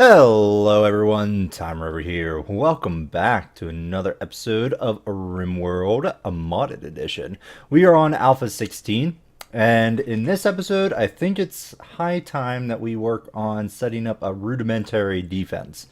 Hello everyone, Tymerover here. Welcome back to another episode of RimWorld, a modded edition. We are on Alpha 16, and in this episode, I think it's high time that we work on setting up a rudimentary defense.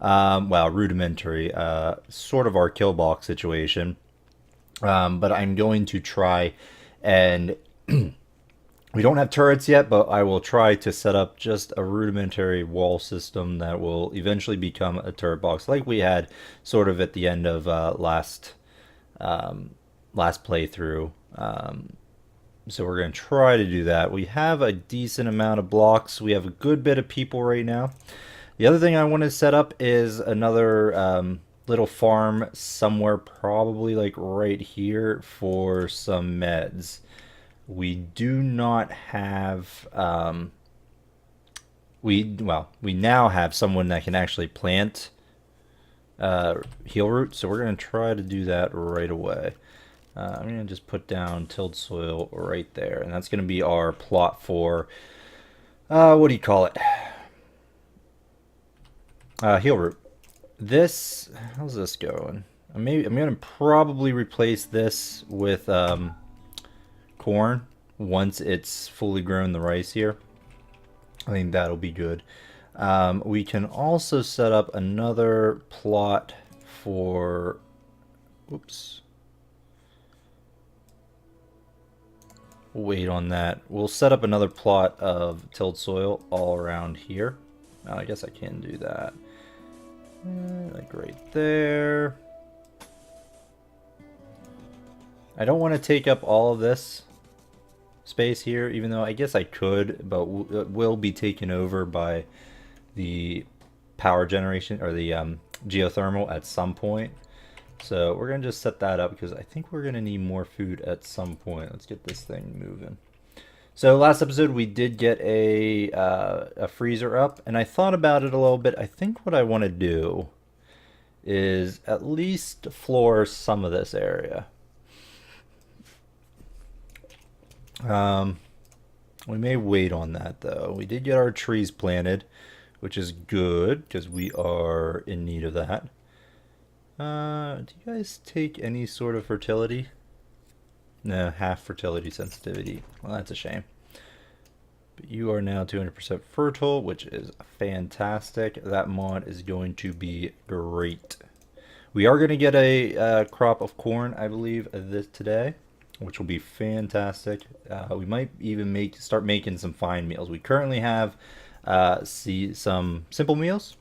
Rudimentary, sort of our kill box situation. But I'm going to try and we don't have turrets yet, but I will try to set up just a rudimentary wall system that will eventually become a turret box, like we had sort of at the end of last playthrough. So we're going to try to do that. We have a decent amount of blocks. We have a good bit of people right now. The other thing I want to set up is another little farm somewhere, probably like right here for some meds. We do not have we now have someone that can actually plant heal root, so we're going to try to do that right away. I'm going to just put down tilled soil right there, and that's going to be our plot for what do you call it? Heal root. This, how's this going? I'm going to probably replace this with corn once it's fully grown, the rice here. I think that'll be good. We can also set up another plot for, oops, wait on that. We'll set up another plot of tilled soil all around here. I guess I can do that. Like right there. I don't want to take up all of this space here, even though I guess I could, but it will be taken over by the power generation or the geothermal at some point. So we're going to just set that up because I think we're going to need more food at some point. Let's get this thing moving. So last episode we did get a freezer up, and I thought about it a little bit. I think what I want to do is at least floor some of this area. We may wait on that though. We did get our trees planted, which is good because we are in need of that. Do you guys take any sort of fertility? No, half fertility sensitivity. Well, that's a shame. But you are now 200% fertile, which is fantastic. That mod is going to be great. We are going to get a crop of corn, I believe, today, which will be fantastic. We might even start making some fine meals. We currently have some simple meals,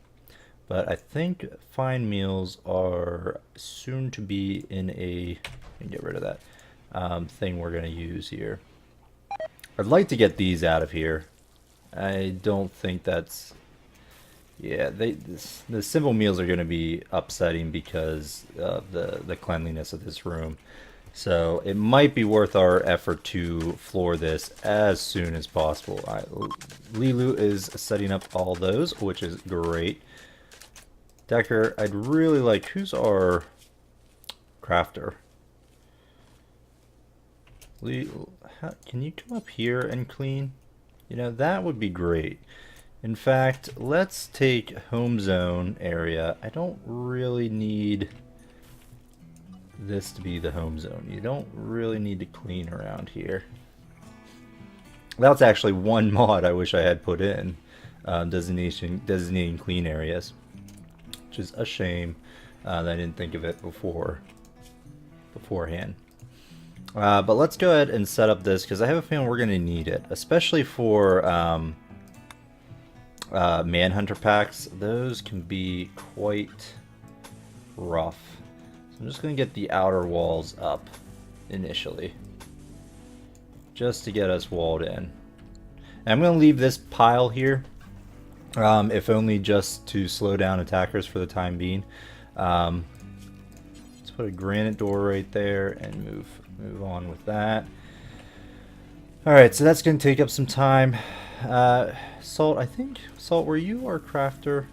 but I think fine meals are soon to be in a. Get rid of that thing we're going to use here. I'd like to get these out of here. I don't think that's. Yeah, the simple meals are going to be upsetting because of the cleanliness of this room. So it might be worth our effort to floor this as soon as possible. Lilu is setting up all those, which is great. Decker, I'd really like, who's our crafter? Can you come up here and clean? You know, that would be great. In fact, let's take home zone area. I don't really need this to be the home zone. You don't really need to clean around here. That's actually one mod I wish I had put in, designating clean areas, which is a shame that I didn't think of it beforehand. But let's go ahead and set up this because I have a feeling we're going to need it, especially for manhunter packs. Those can be quite rough. I'm just going to get the outer walls up initially, just to get us walled in. And I'm going to leave this pile here, if only just to slow down attackers for the time being. Let's put a granite door right there and move on with that. Alright, so that's going to take up some time. Salt, I think, Salt, were you our crafter?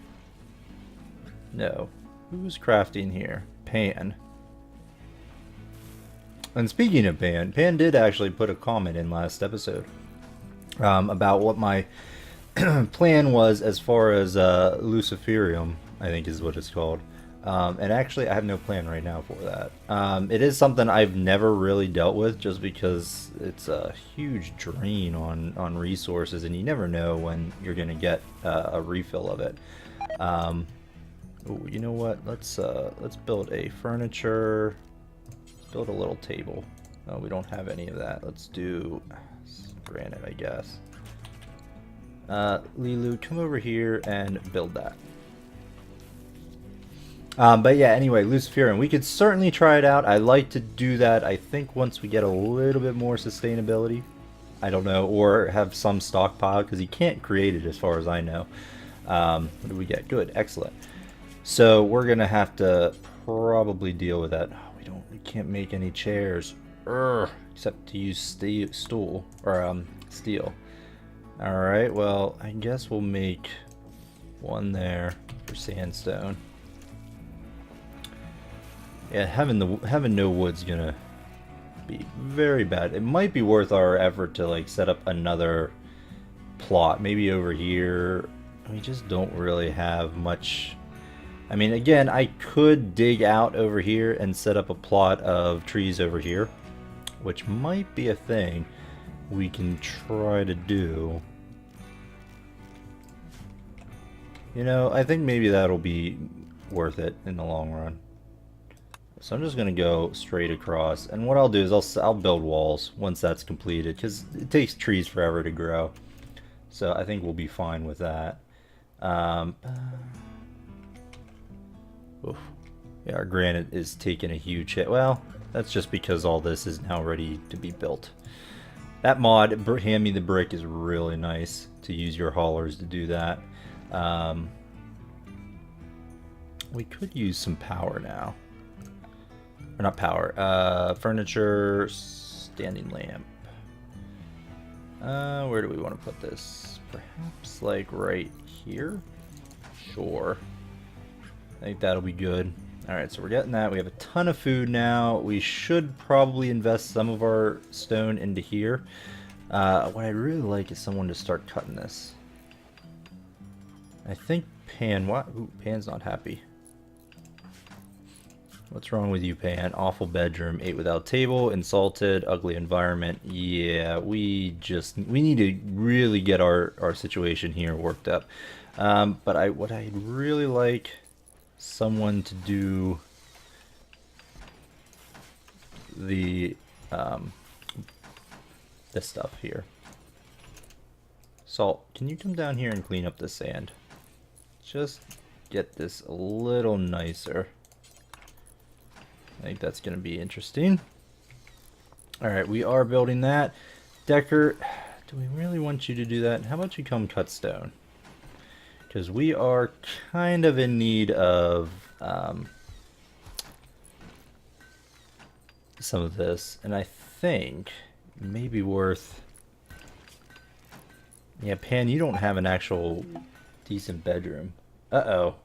No. Who's crafting here? Pan. And speaking of Pan, Pan did actually put a comment in last episode about what my plan was, as far as Luciferium, I think is what it's called. And actually, I have no plan right now for that. It is something I've never really dealt with, just because it's a huge drain on resources, and you never know when you're gonna get a refill of it. Ooh, you know what? Let's build a furniture. Let's build a little table. Oh, we don't have any of that. Let's do granite, I guess. Lilu, come over here and build that. But yeah, anyway, Luciferium. We could certainly try it out. I like to do that, I think, once we get a little bit more sustainability. I don't know, or have some stockpile, because you can't create it as far as I know. What do we get? Good, excellent. So we're going to have to probably deal with that. Oh, we can't make any chairs. Except to use steel. Alright, well, I guess we'll make one there for sandstone. Yeah, having no wood's gonna be very bad. It might be worth our effort to like set up another plot, maybe over here. We just don't really have much. I mean, again, I could dig out over here and set up a plot of trees over here, which might be a thing we can try to do. You know, I think maybe that'll be worth it in the long run. So I'm just gonna go straight across, and what I'll do is I'll build walls once that's completed, because it takes trees forever to grow. So I think we'll be fine with that. Oof. Yeah, our granite is taking a huge hit. Well, that's just because all this is now ready to be built. That mod, Hand Me the Brick, is really nice to use your haulers to do that. We could use some power now. Or not power, furniture, standing lamp. Where do we want to put this? Perhaps like right here? Sure. I think that'll be good. Alright, so we're getting that. We have a ton of food now. We should probably invest some of our stone into here. What I'd really like is someone to start cutting this. I think Pan, what? Ooh, Pan's not happy. What's wrong with you, Pan? Awful bedroom, ate without table, insulted, ugly environment. Yeah, we need to really get our situation here worked up. But what I'd really like someone to do the this stuff here. Salt, can you come down here and clean up the sand? Just get this a little nicer. I think that's going to be interesting. Alright, we are building that. Decker, do we really want you to do that? How about you come cut stone? Because we are kind of in need of some of this. And I think it may be worth... Yeah, Pan, you don't have an actual decent bedroom. Uh-oh.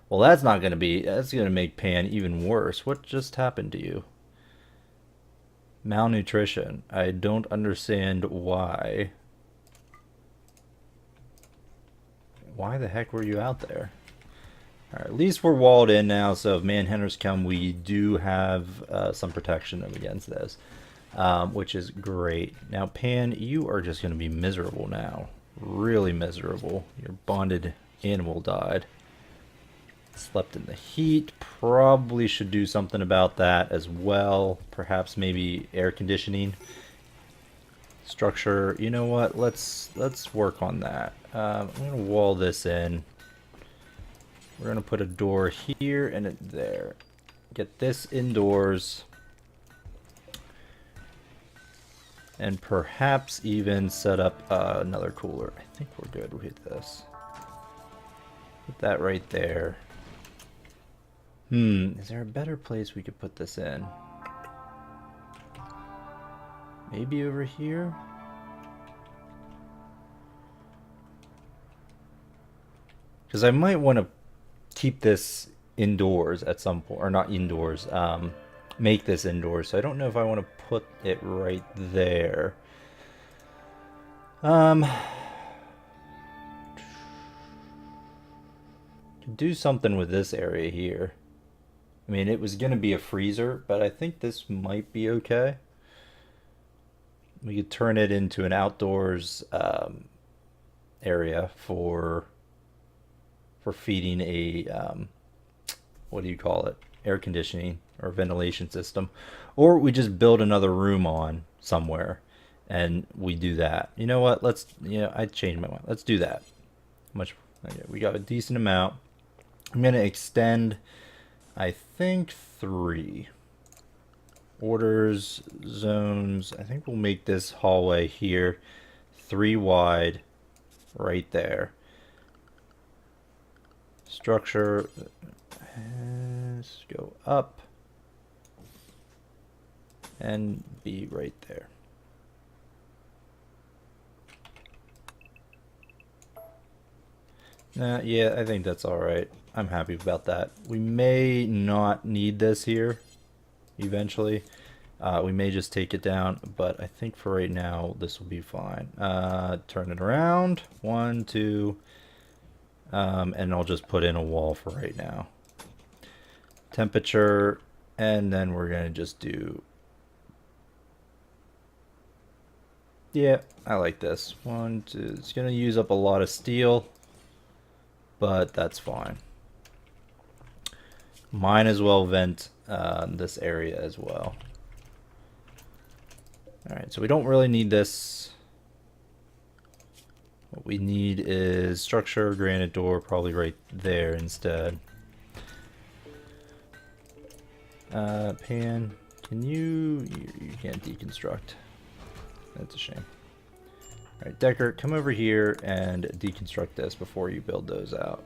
Well, that's going to make Pan even worse. What just happened to you? Malnutrition. I don't understand why. Why the heck were you out there? Alright, at least we're walled in now, so if manhunters come, we do have some protection against this. Which is great. Now, Pan, you are just going to be miserable now. Really miserable. Your bonded animal died. Slept in the heat. Probably should do something about that as well. Perhaps maybe air conditioning. Structure. You know what? Let's work on that. I'm going to wall this in. We're going to put a door here and it there. Get this indoors. And perhaps even set up another cooler. I think we're good with this. Put that right there. Is there a better place we could put this in? Maybe over here? Because I might want to keep this indoors at some point. Or not indoors. Make this indoors. So I don't know if I want to put it right there. Could do something with this area here. I mean, it was going to be a freezer, but I think this might be okay. We could turn it into an outdoors area for feeding a what do you call it? Air conditioning or ventilation system, or we just build another room on somewhere, and we do that. You know what? Let's I changed my mind. Let's do that. Much we got a decent amount. I'm gonna extend. I think 3 orders zones. I think we'll make this hallway here 3 wide right there. Structure, let's go up and be right there. Yeah, I think that's all right. I'm happy about that. We may not need this here eventually. We may just take it down, but I think for right now this will be fine. Turn it around. 1, 2, and I'll just put in a wall for right now. Temperature, and then we're gonna just do. Yeah, I like this. 1, 2. It's gonna use up a lot of steel, but that's fine. Might as well vent this area as well. Alright, so we don't really need this. What we need is structure, granite door, probably right there instead. Pan, can you can't deconstruct. That's a shame. Alright, Decker, come over here and deconstruct this before you build those out.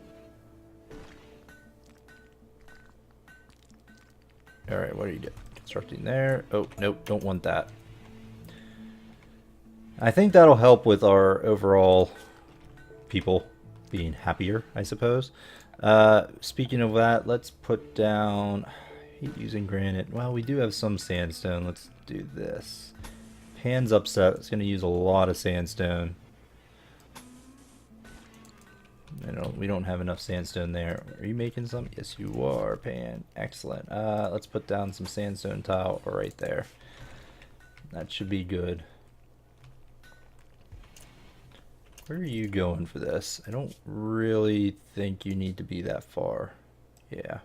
Alright, what are you doing? Constructing there. Oh, nope, don't want that. I think that'll help with our overall people being happier, I suppose. Speaking of that, let's put down... I hate using granite. Well, we do have some sandstone. Let's do this. Pan's upset. It's going to use a lot of sandstone. We don't have enough sandstone there. Are you making some? Yes, you are, Pan. Excellent. Let's put down some sandstone tile right there. That should be good. Where are you going for this? I don't really think you need to be that far. Yeah.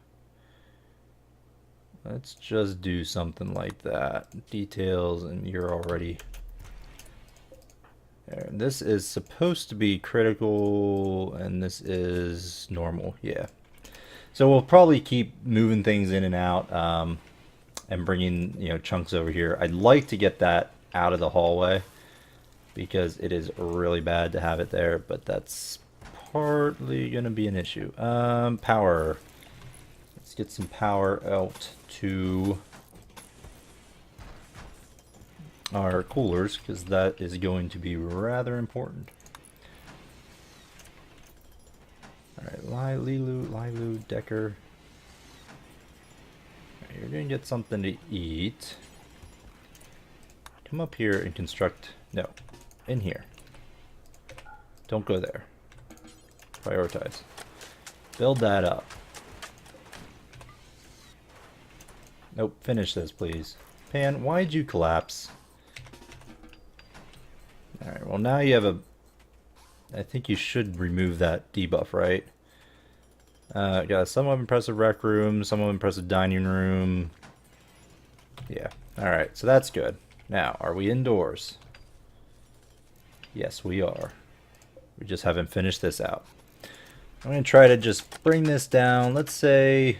Let's just do something like that. Details, and you're already there. And this is supposed to be critical, and this is normal. Yeah. So we'll probably keep moving things in and out, and bringing chunks over here. I'd like to get that out of the hallway, because it is really bad to have it there, but that's partly going to be an issue. Power. Let's get some power out to our coolers, because that is going to be rather important. Alright, Lilu, Decker. Right, you're going to get something to eat. Come up here and construct... No. In here. Don't go there. Prioritize. Build that up. Nope, finish this, please. Pan, why'd you collapse? Alright, well now you have a... I think you should remove that debuff, right? Got a somewhat impressive rec room, somewhat impressive dining room. Yeah, alright, so that's good. Now, are we indoors? Yes, we are. We just haven't finished this out. I'm going to try to just bring this down. Let's say...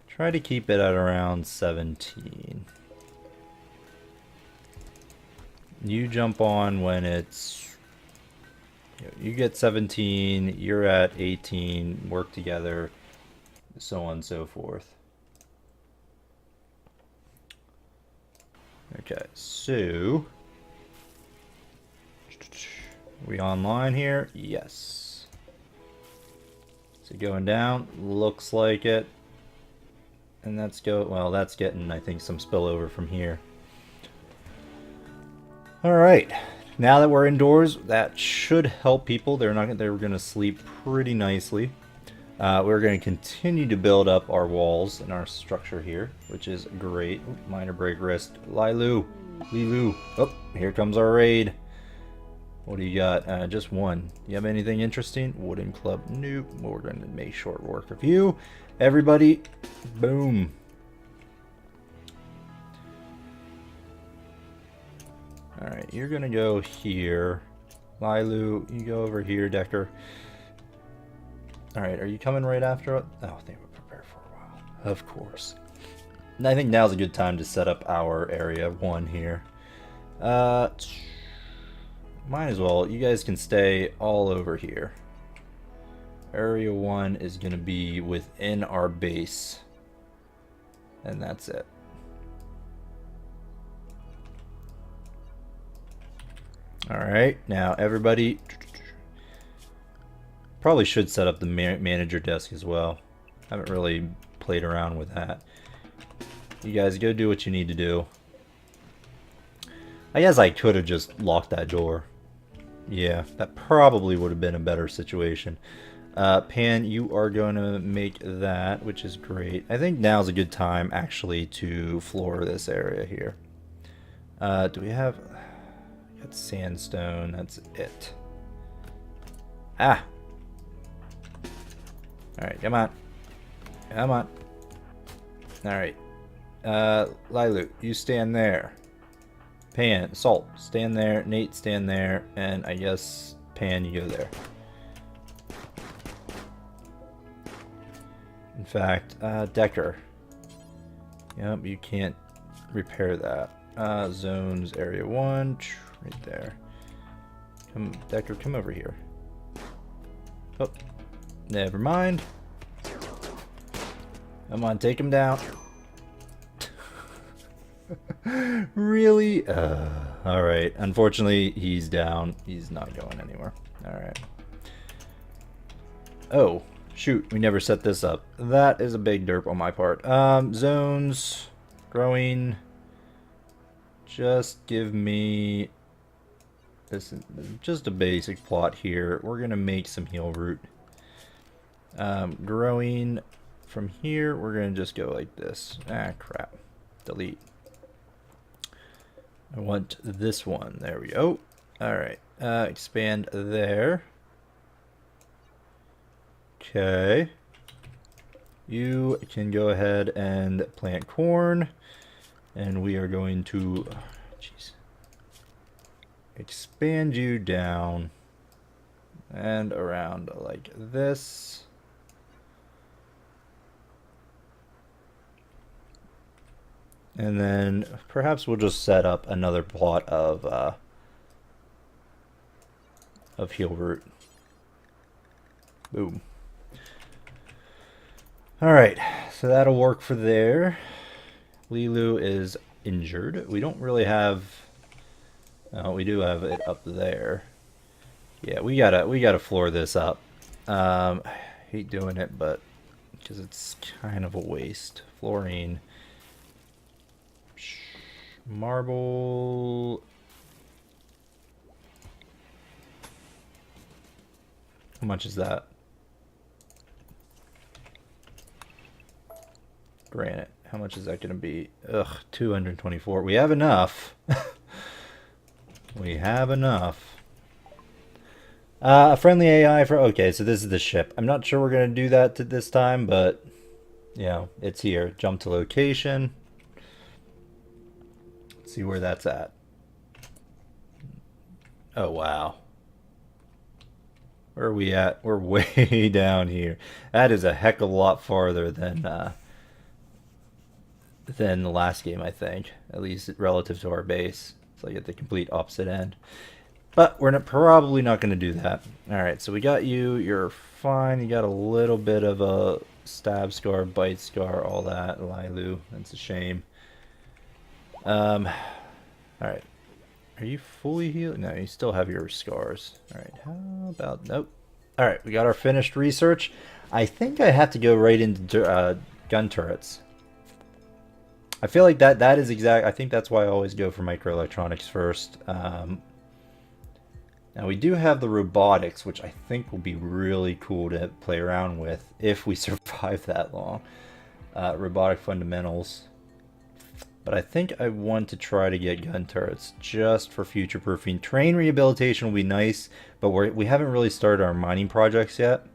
Try to keep it at around 17. You jump on when it's... You get 17, you're at 18, work together, so on and so forth. Okay, so... We online here? Yes. Is it going down? Looks like it. And that's that's getting, I think, some spillover from here. Alright. Now that we're indoors, that should help people. They were gonna sleep pretty nicely. We're going to continue to build up our walls and our structure here, which is great. Ooh, minor break risk. Lilu. Oh, here comes our raid. What do you got? Just one. You have anything interesting? Wooden club. Nope. We're going to make short work of you. Everybody. Boom. Alright, you're going to go here. Lilu, you go over here, Decker. Alright, are you coming right after it? Oh, they were prepared for a while. Of course. And I think now's a good time to set up our area 1 here. Might as well. You guys can stay all over here. Area 1 is going to be within our base. And that's it. Alright, now everybody... Probably should set up the manager desk as well. Haven't really played around with that. You guys go do what you need to do. I guess I could have just locked that door. Yeah, that probably would have been a better situation. Pan, you are going to make that, which is great. I think now's a good time, actually, to floor this area here. Do we have... Got sandstone, that's it. Ah! Alright, come on. Come on. Alright. Lilu, you stand there. Pan, Salt, stand there. Nate, stand there. And I guess, Pan, you go there. In fact, Decker. Yep, you can't repair that. Zones, area 1, right there. Come, Decker, come over here. Oh, never mind. Come on, take him down. Really? Alright. Unfortunately, he's down. He's not going anywhere. Alright. Oh, shoot. We never set this up. That is a big derp on my part. Zones. Growing. Just give me... This is just a basic plot here. We're going to make some heal root. Growing from here, we're going to just go like this. Ah, crap. Delete. I want this one. There we go. Alright. Expand there. Okay. You can go ahead and plant corn. And we are going to... Jeez. Expand you down. And around like this. And then perhaps we'll just set up another plot of heal root. Boom. Alright, so that'll work for there. Lilu is injured. We don't really have... we do have it up there. Yeah, we gotta floor this up. I hate doing it, but because it's kind of a waste. Fluorine. Marble. How much is that? Granite. How much is that going to be? Ugh, 224. We have enough. We have enough. A friendly AI for... Okay, so this is the ship. I'm not sure we're going to do that this time, but... You know, it's here. Jump to location. See where that's at. Oh, wow. Where are we at? We're way down here. That is a heck of a lot farther than the last game, I think. At least relative to our base. It's like at the complete opposite end. But we're probably not going to do that. Alright, so we got you. You're fine. You got a little bit of a stab scar, bite scar, all that. Lilu. That's a shame. Alright. Are you fully healed? No, you still have your scars. Alright, how about... Nope. Alright, we got our finished research. I think I have to go right into gun turrets. I feel like that is exact... I think that's why I always go for microelectronics first. Now we do have the robotics, which I think will be really cool to play around with if we survive that long. Robotic fundamentals. But I think I want to try to get gun turrets just for future proofing. Terrain rehabilitation will be nice, but we haven't really started our mining projects yet.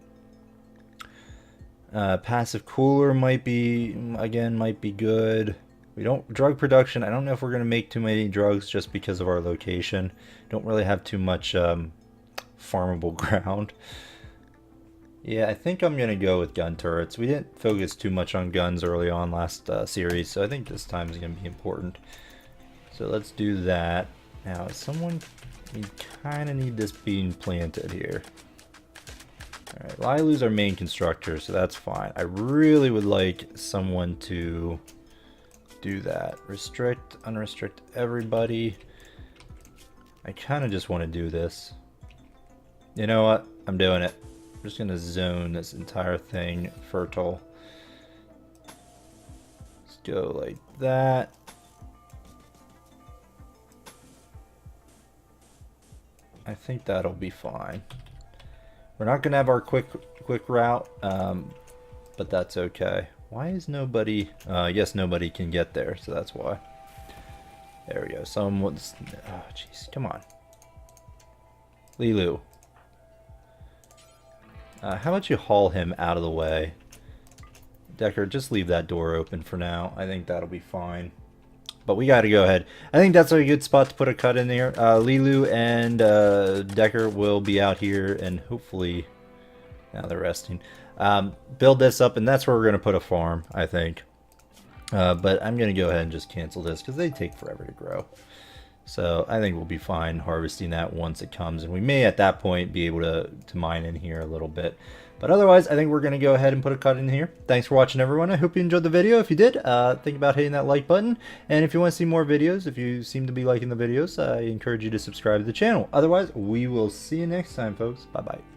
Passive cooler might be good. We don't drug production. I don't know if we're gonna make too many drugs just because of our location. Don't really have too much farmable ground. Yeah, I think I'm gonna go with gun turrets. We didn't focus too much on guns early on last series, so I think this time is gonna be important. So let's do that. Now, we kind of need this being planted here. Alright, Lilu's our main constructor, so that's fine. I really would like someone to do that. Restrict, unrestrict everybody. I kind of just want to do this. You know what? I'm doing it. I'm just going to zone this entire thing fertile. Let's go like that. I think that'll be fine. We're not going to have our quick route, but that's okay. Why is nobody... I guess nobody can get there, so that's why. There we go. Someone's... Oh, jeez. Come on. Lilu. How about you haul him out of the way? Decker, just leave that door open for now. I think that'll be fine. But we got to go ahead. I think that's a good spot to put a cut in there. Lilu and Decker will be out here, and hopefully... Now they're resting. Build this up, and that's where we're going to put a farm, I think. But I'm going to go ahead and just cancel this because they take forever to grow. So I think we'll be fine harvesting that once it comes. And we may at that point be able to mine in here a little bit. But otherwise, I think we're going to go ahead and put a cut in here. Thanks for watching, everyone. I hope you enjoyed the video. If you did, think about hitting that like button. And if you want to see more videos, if you seem to be liking the videos, I encourage you to subscribe to the channel. Otherwise, we will see you next time, folks. Bye-bye.